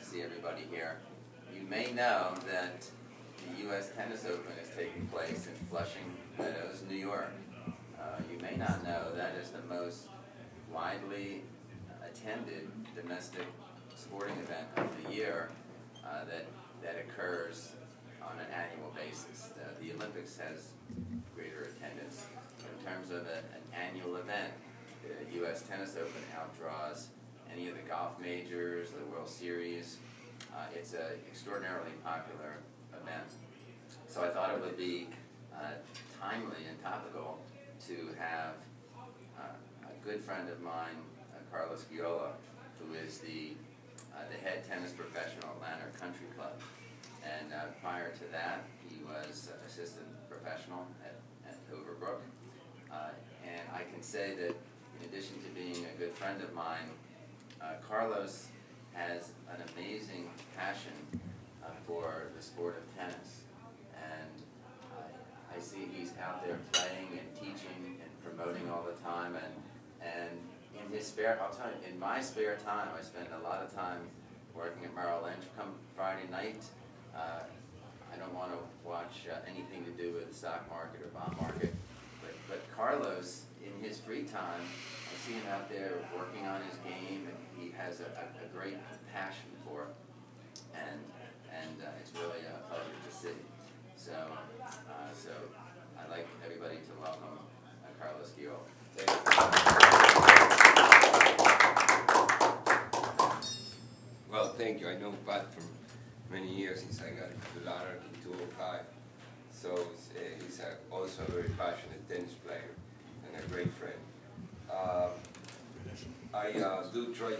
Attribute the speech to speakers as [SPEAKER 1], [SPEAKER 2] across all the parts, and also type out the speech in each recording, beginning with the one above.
[SPEAKER 1] see everybody here. You may know that the U.S. Tennis Open is taking place in Flushing Meadows, New York. You may not know that is the most widely attended domestic sporting event of the year that occurs on an annual basis. The Olympics has greater attendance. In terms of an annual event, the U.S. Tennis Open outdraws any of the golf majors, the World Series. It's an extraordinarily popular event. So I thought it would be timely and topical to have a good friend of mine, Carlos Girola, who is the head tennis professional at Lanark Country Club. And prior to that, he was assistant professional at Overbrook. And I can say that in addition to being a good friend of mine, Carlos has an amazing passion for the sport of tennis. And I see he's out there playing and teaching and promoting all the time. And in his I'll tell you, in my spare time, I spend a lot of time working at Merrill Lynch. Come Friday night, I don't want to watch anything to do with the stock market or bond market. But Carlos, in his free time, I see him out there working on his game, and he has a great passion for it. And it's really a pleasure to see. So I'd like everybody to welcome Carlos Girola.
[SPEAKER 2] Well, thank you. I know Pat for many years since I got to Lanark in 2005. So he's also a very passionate tennis player and a great friend. I do try to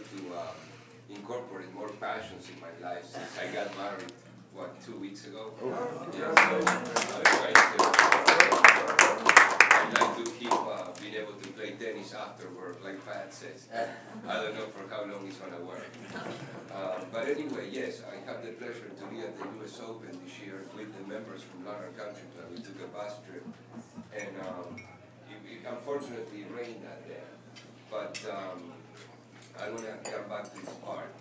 [SPEAKER 2] incorporate more passions in my life since I got married, 2 weeks ago? Yeah, I'd like to keep being able to play tennis after work, like Pat says. I don't know for how long it's going to work. But anyway, yes, I have the pleasure to be at the U.S. Open this year with the members from Lanark Country Club. We took a bus trip, and it unfortunately rained that day. But I want to come back to this part.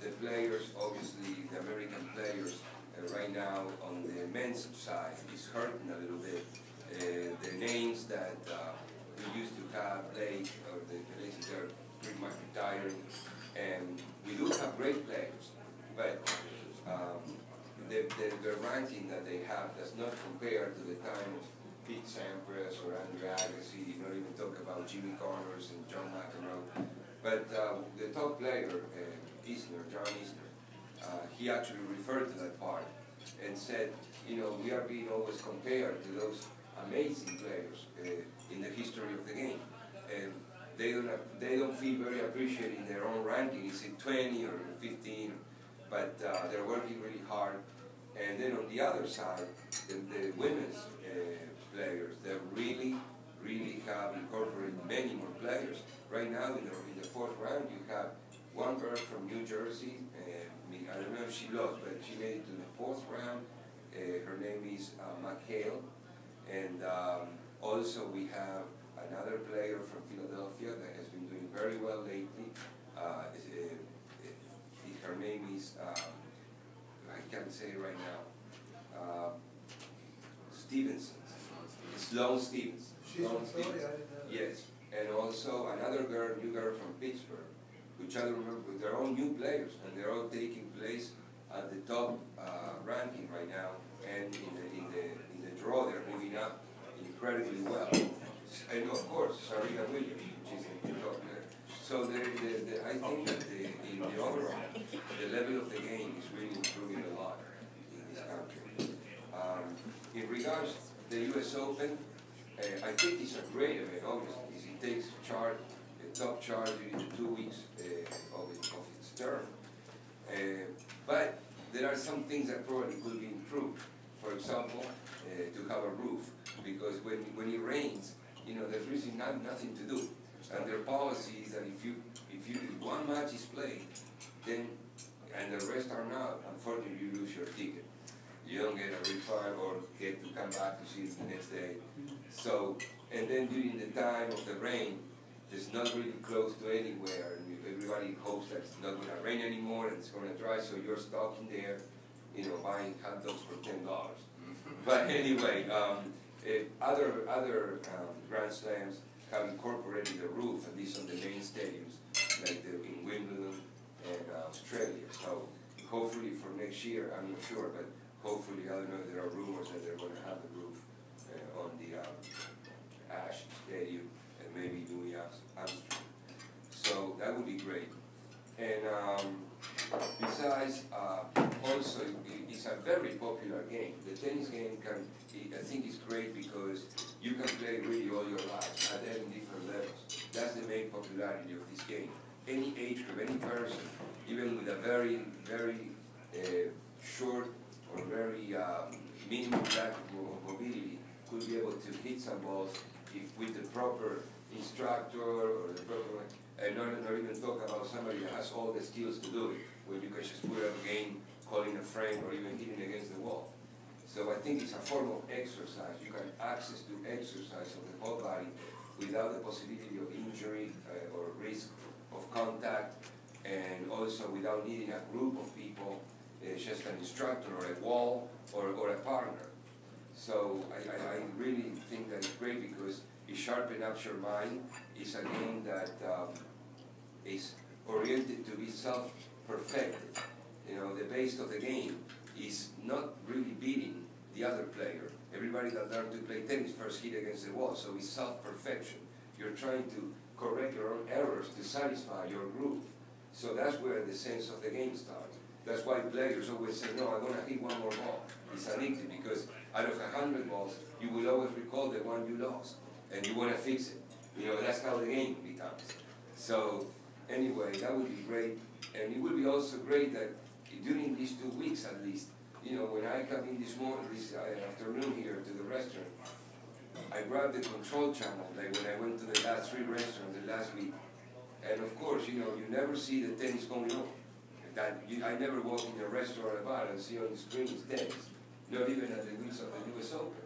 [SPEAKER 2] The players, obviously, the American players, right now on the men's side is hurting a little bit. The names that we used to have played, or the places are pretty much retiring, and we do have great players, but the ranking that they have does not compare to the time of Pete Sampras or Andre Agassi, not even talk about Jimmy Connors and John McEnroe. But the top player, John Isner, he actually referred to that part and said, you know, we are being always compared to those amazing players in the history of the game. And they don't feel very appreciated in their own ranking. Is it 20 or 15? But they're working really hard. And then on the other side, the women's players, they really have incorporated many more players. Right now, in the fourth round, you have one girl from New Jersey. I don't know if she lost, but she made it to the fourth round. Her name is McHale. And also we have another player from Philadelphia that has been doing very well lately. Her name is, I can't say it right now, Stevenson. Sloane Stevens. Sloane Stevens. Yes. And also another girl, new girl from Pittsburgh, which I don't remember, they're all new players, and they're all taking place at the top ranking right now, and in the draw they're moving up incredibly well. And of course, Serena Williams, which is the top player. So I think that in the overall, the level of the game is really improving a lot in this country. In regards to the U.S. Open, I think it's a great event, obviously. It takes the top charge during the 2 weeks of its term. But there are some things that probably could be improved. For example, to have a roof, because when it rains, you know, there's really nothing to do. And their policy is that if one match is played, then and the rest are not, unfortunately you lose your ticket. You don't get a refund or get to come back to see it the next day. So, and then during the time of the rain, it's not really close to anywhere, and everybody hopes that it's not going to rain anymore and it's going to dry, so you're stuck in there, you know, buying hot dogs for $10. But anyway, other Grand Slams have incorporated the roof, at least on the main stadiums, like in Wimbledon and Australia. So hopefully for next year, I'm not sure, but hopefully, I don't know, there are rumors that they're going to have the roof on the Ash Stadium and maybe Louis Armstrong. So that would be great. And besides, also, it's a very popular game. The tennis game I think is great because you can play really all your life at any different levels. That's the main popularity of this game. Any age group, any person, even with a very, very short or very minimum lack of mobility, could be able to hit some balls if with the proper instructor or the proper, and not even talk about somebody that has all the skills to do it, where you can just put up a game, calling a frame, or even hitting against the wall. So I think it's a form of exercise. You can access to exercise of the whole body without the possibility of injury or risk of contact, and also without needing a group of people, just an instructor or a wall or a partner. So I really think that it's great because it sharpens up your mind. It's a game that is oriented to be self-perfected. You know, the base of the game is not really beating the other player. Everybody that learned to play tennis first hit against the wall, so it's self-perfection. You're trying to correct your own errors to satisfy your group. So that's where the sense of the game starts. That's why players always say, no, I'm going to hit one more ball. It's addictive because out of 100 balls, you will always recall the one you lost, and you want to fix it. You know, that's how the game becomes. So anyway, that would be great. And it would be also great that during these 2 weeks at least, you know, when I come in this afternoon here to the restaurant, I grabbed the control channel, like when I went to the last 3 restaurants the last week. And of course, you know, you never see the tennis going on. I never walk in a restaurant or a bar and see on the screens tennis, not even at the weeks of the US Open.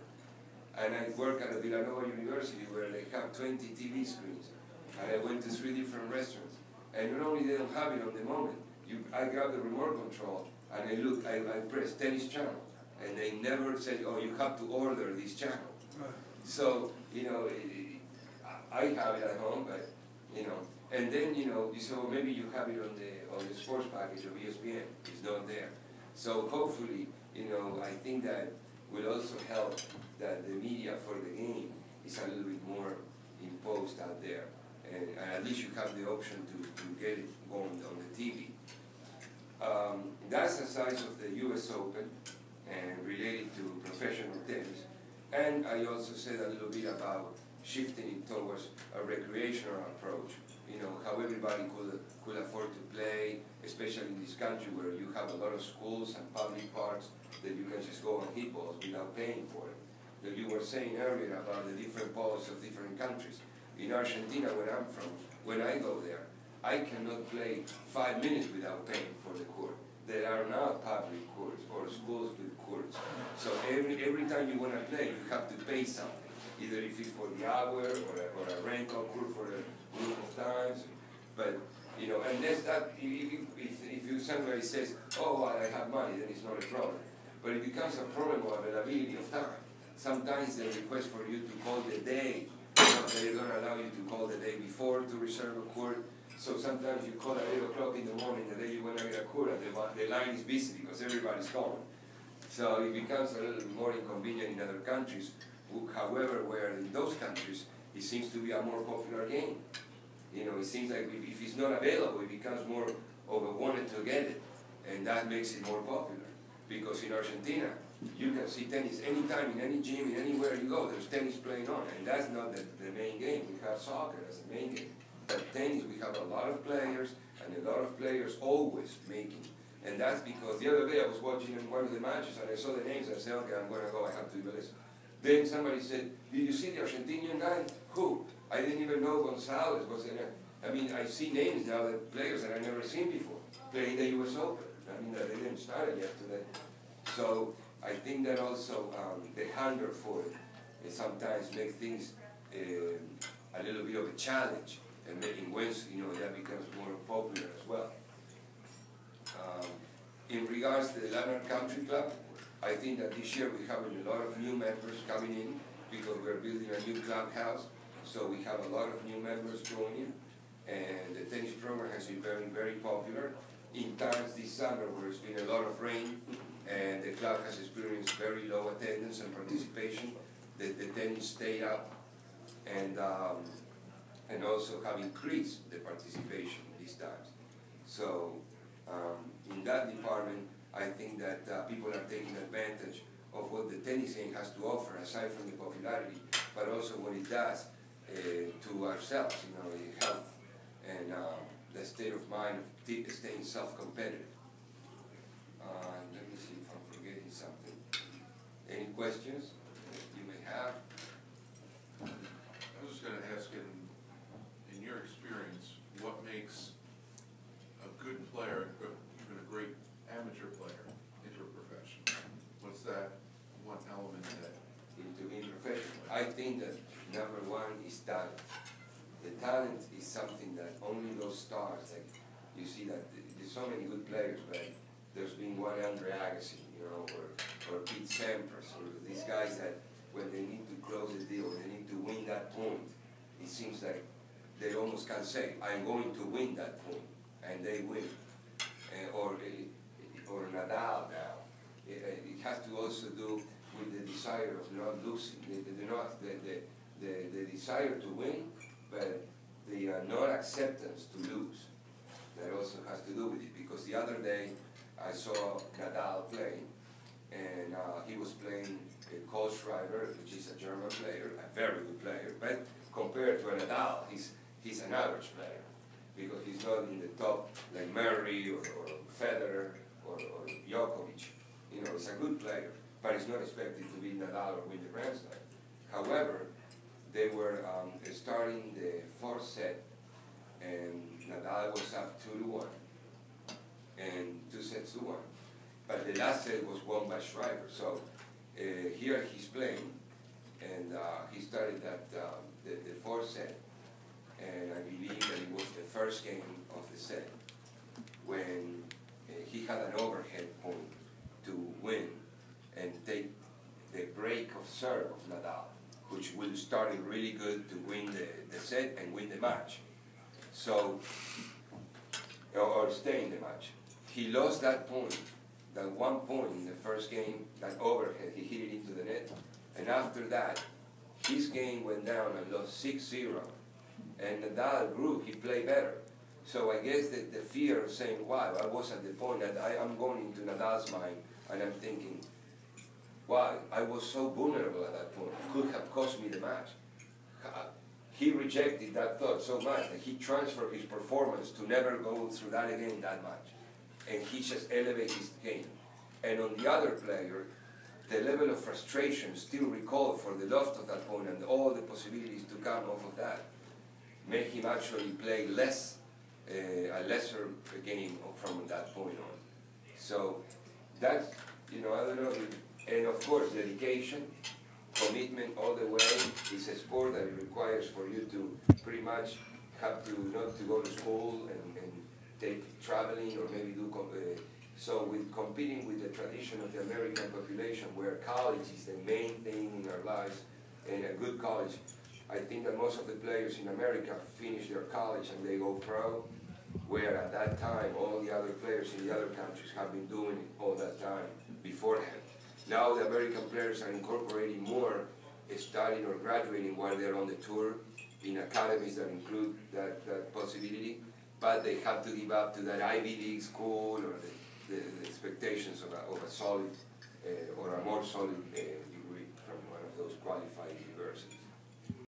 [SPEAKER 2] And I work at a Villanova University where they have 20 TV screens. And I went to 3 different restaurants. And not only they don't have it on the moment, I grab the remote control and I press tennis channel. And they never say, oh, you have to order this channel. So, you know, I have it at home, but, you know, and then, you know, so maybe you have it on the sports package of ESPN. It's not there. So hopefully, you know, I think that will also help that the media for the game is a little bit more imposed out there. And at least you have the option to get it going on the TV. That's the size of the US Open and related to professional tennis. And I also said a little bit about shifting it towards a recreational approach. You know, how everybody could afford to play, especially in this country where you have a lot of schools and public parks that you can just go and hit balls without paying for it. That you were saying earlier about the different balls of different countries. In Argentina, where I'm from, when I go there, I cannot play 5 minutes without paying for the court. There are now public courts or schools with courts. So every time you want to play, you have to pay something. Either if it's for the hour or a rental court for a group of times. But, you know, unless that, if somebody says, oh, I have money, then it's not a problem. But it becomes a problem of availability of time. Sometimes they request for you to call the day. They don't allow you to call the day before to reserve a court. So sometimes you call at 8 o'clock in the morning, the day you want to get a court, and the line is busy because everybody's calling. So it becomes a little more inconvenient in other countries. However, where in those countries, it seems to be a more popular game. You know, it seems like if it's not available, it becomes more of a wanted to get it. And that makes it more popular. Because in Argentina, you can see tennis anytime, in any gym, in anywhere you go, there's tennis playing on. And that's not the main game. We have soccer as the main game. But tennis, we have a lot of players, and a lot of players always making. And that's because the other day I was watching one of the matches, and I saw the names, and I said, okay, I'm going to go, I have to do this. Then somebody said, did you see the Argentinian guy? Who? I didn't even know Gonzalez was in it. I mean, I see names now, that players that I've never seen before, playing the US Open. I mean, they didn't start it yet today. So I think that also the hunger for it sometimes makes things a little bit of a challenge. and in Wednesday, that becomes more popular as well. In regards to the Landmark Country Club, I think that this year we're having a lot of new members coming in because we're building a new clubhouse. So we have a lot of new members joining, and the tennis program has been very, very popular. In times this summer where it's been a lot of rain and the club has experienced very low attendance and participation, the tennis stayed up and also have increased the participation these times. So in that department, I think that people are taking advantage of what the tennis game has to offer, aside from the popularity, but also what it does to ourselves, the health and the state of mind of staying self-competitive. Let me see if I'm forgetting something. Any questions that you may have?
[SPEAKER 3] I was just going to ask, in your experience, what makes a good player, even a great amateur player, into a professional? What's that one element that
[SPEAKER 2] into being professional? I think that number one is talent. The talent is something that only those stars, like you see that there's so many good players, but there's been one Andre Agassi, or Pete Sampras, or these guys that when they need to close a deal, they need to win that point, it seems like they almost can say, I'm going to win that point, and they win. Or Nadal now. It has to also do with the desire of not losing, the desire to win, but the non-acceptance to lose. That also has to do with it, because the other day I saw Nadal play, and he was playing Kohlschreiber, which is a German player, a very good player, but compared to Nadal, he's an average player, because he's not in the top like Murray or Federer or Djokovic. He's a good player, but he's not expected to be Nadal or win the Grand Slam. However, they were starting the fourth set, and Nadal was up 2-1, and 2-1. But the last set was won by Schreiber. So here he's playing, and he started the fourth set, and I believe that it was the first game of the set when he had an overhead point to win and take the break of serve of Nadal, which will start really good to win the set and win the match. So, or stay in the match. He lost that point, that 1 point in the first game, that overhead, he hit it into the net. And after that, his game went down and lost 6-0. And Nadal grew, he played better. So I guess that the fear of saying, wow, I was at the point that I'm going into Nadal's mind, and I'm thinking, wow, I was so vulnerable at that point. It could have cost me the match. He rejected that thought so much that he transferred his performance to never go through that again that match. And he just elevated his game. And on the other player, the level of frustration still recalled for the loss of that point and all the possibilities to come off of that made him actually play a lesser game from that point on. So that's, I don't know, and of course dedication, commitment all the way. It's a sport that requires for you to pretty much have to not to go to school and take traveling or maybe do, so with competing with the tradition of the American population where college is the main thing in our lives, and a good college, I think that most of the players in America finish their college and they go pro, where at that time all the other players in the other countries have been doing it all that time beforehand. Now the American players are incorporating more studying or graduating while they're on the tour in academies that include that possibility, but they have to give up to that Ivy League school or the expectations of a solid or a more solid degree from one of those qualified universities.